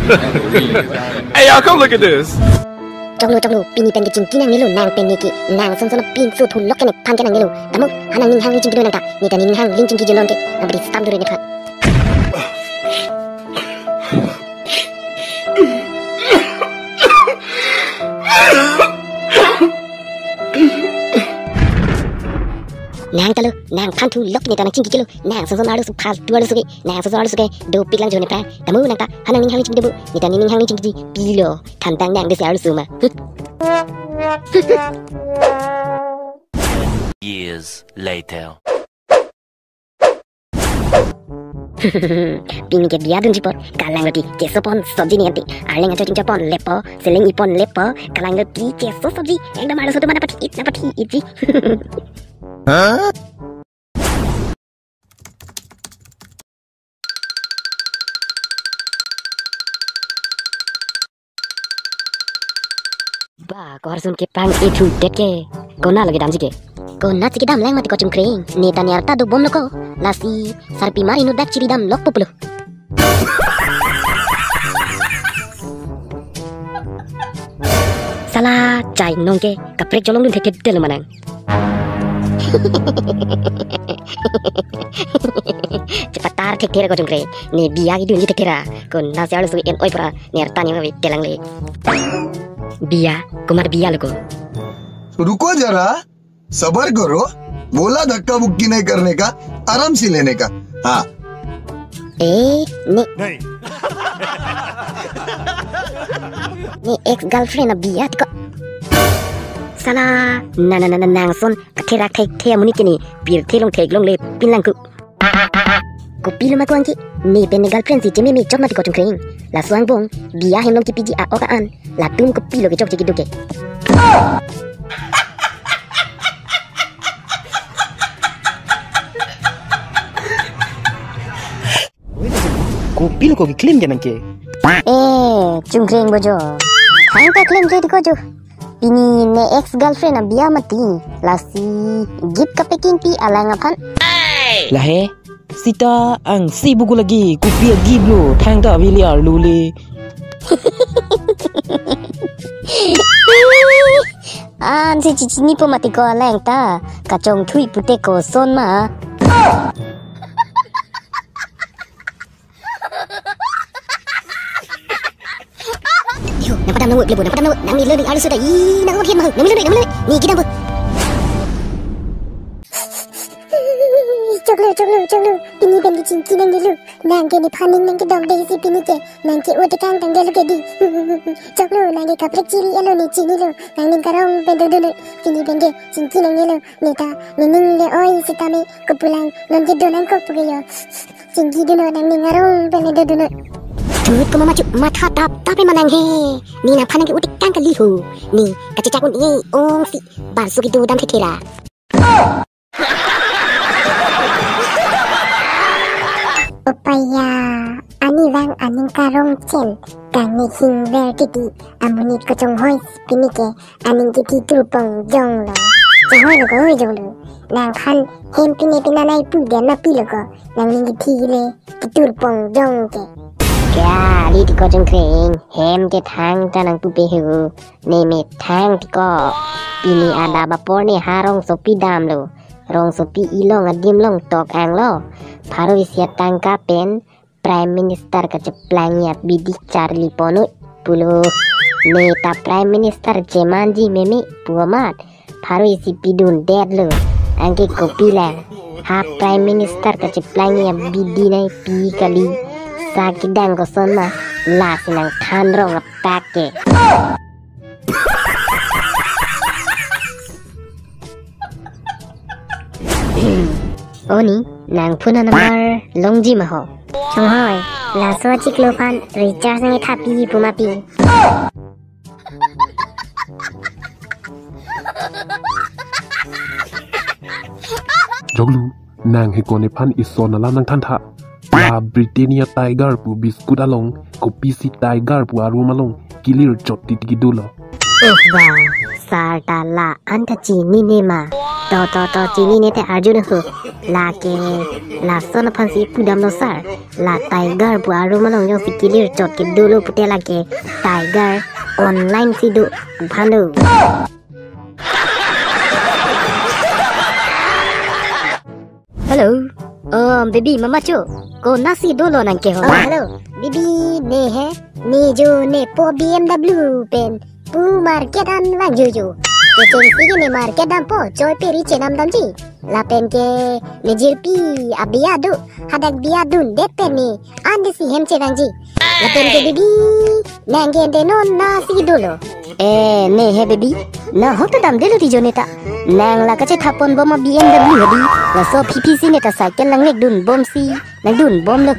Hey, y'all, come look at this. จงรู้ปีนี้เป็นกิจกินนางนี่ลูนางเป็นนี่กินางสนปีนสู้ทุนล็อกกันพันกันนางนี่ลูแต่มุกหานางนิ่งหางลิงจิงกิโดนังตานี่แต่นิ่งหางลิงจิงกิโดนกินางบริสตามดูเลยนะครับนางตะลุนางพันธุล็อกนี่แต่นางจิงกิโลนางสนอารุสุพาตัวอารุสุกินางสนอารุสุกิดูปีกลังโจนแปรแต่มุกนางตาหานางนิ่งหางลิงจิงกิโดนี่แต่นิ่งหางลิงจิงกิปีโลขันตังนางเดือดอารุสุมาYears later. Pini ke biadun jipor kalang roti jesopon sabji ni anti arling aja jinjapon lepo seleng ipon lepo kalang roti jeso sabji ekdam ada satu mana pati iti Hah? Ba, kau harus unke pang itu deke. Kau nak lagi dam sike? Kau nak sike dam lang mati kau cungkring. Ni tanya arta do bom loko. Lasi sarpi mari nu dak ciri dam lok populu. Salah cai nongke kaprek jolong dun theke del manang. Cepat tar thek thera kau cungkring. Ni biya ki dun ji thekera. Kau nasi alu suki en oi pura ni arta ni ngawi telang le. बिया कुमार बिया लोगो रुको जरा सबर करो बोला धक्का मुक्की नहीं करने का आराम से लेने का हाँ नहीं एक्स गर्लफ्रेंड बिया को साला ना नांगसन कथेरा थे मुनि केनी पीर थे लोंग ले पिनलांकु को पिलो मा कोंकी ni pen girlfriend si jeme mi chok mati ko chungkring la suang bong biya hem long ki piji a oka an la tum ko pilo ke chok chiki duke ko pilo ko claim janan ke chungkring bojo hang ta claim je ko jo ini ne ex girlfriend a biya mati la si gift ka peking pi alang aphan la he Sita ang si buku lagi kopi lagi blo thang ta biliar lule an si cici ni po mati ko aleng ta kacong thui pute ko son ma yo napadam nang lebo napadam nang ni learning alu sudah I nang ngapien mah nang learning ni kita bu Choklo pini bengi cinci nang lu nang ke ni paning nang ke dog desi pini ke nang ke udah kang tang gelu ke di choklo nang ke kaprek ciri alo ni cini lu nang ni karong pendu dulu pini bengi cinci nang lu neta ning le oi sitame kepulang nang ke donang ko pugeyo cinci dulu nang ni karong pendu dulu Tut ko maju mata tapi manang he ni na panang ke udah kang ke lihu ni kacacakun ni ong si basu gitu dam ketera Upaya ani wang aning karong chen kani hing ver titi amuni kocong hoi pini ke aning titi tulpong jong lo jahoi lo hoi jong lo nang pan hem pini pinanai pu dia na pi lo ko nang ning ti le tulpong jong ke kya li ti kocong kring hem ke thang ta nang pu pe hu ne me thang ti ko pini ada bapor ni harong sopi dam lo rong sopi ilong adim long tok ang lo Paruisia tangka pen Prime Minister keceplannya bidik Charlie Ponut puluh Meta Prime Minister Jemanji Memi Puamat Paruisi pidun dead lo Angke kopi lang Ha Prime Minister keceplannya bidinai pi kali Sakidang koson mah Las nang kanrong apake Oni nang puna nomor longji maho chong hoi la so chiklo pan recharge ngai thapi pumapi Joglu nang hekone pan isona la nang thantha la Britannia Tiger pu biscuit along kopi si Tiger pu arum along kilir chot titiki dulo wow sarta la anta chi ni ne ma to chini ne te arjun ho la ke la son phansi pudam no sar la tiger bu aru manong jong sikilir chot ke dolo putela ke tiger online sidu phanu hello baby mama cho ko nasi dolo nang ke ho hello baby ne hai ni jo ne po BMW pen pu market an wang jo ke cengsi ne market dan po joy peri cenam damji la pen ke ne jirpi abiadu hadak biadun det pen ni ande si hem cevangji la pen ke baby nange de non nasi dolo ne hai baby na hoto dam delu ti joneta nang la kache thapon bom BMW hadi la so PPC ne ta cycle lang nek dun bom si nang dun bom lek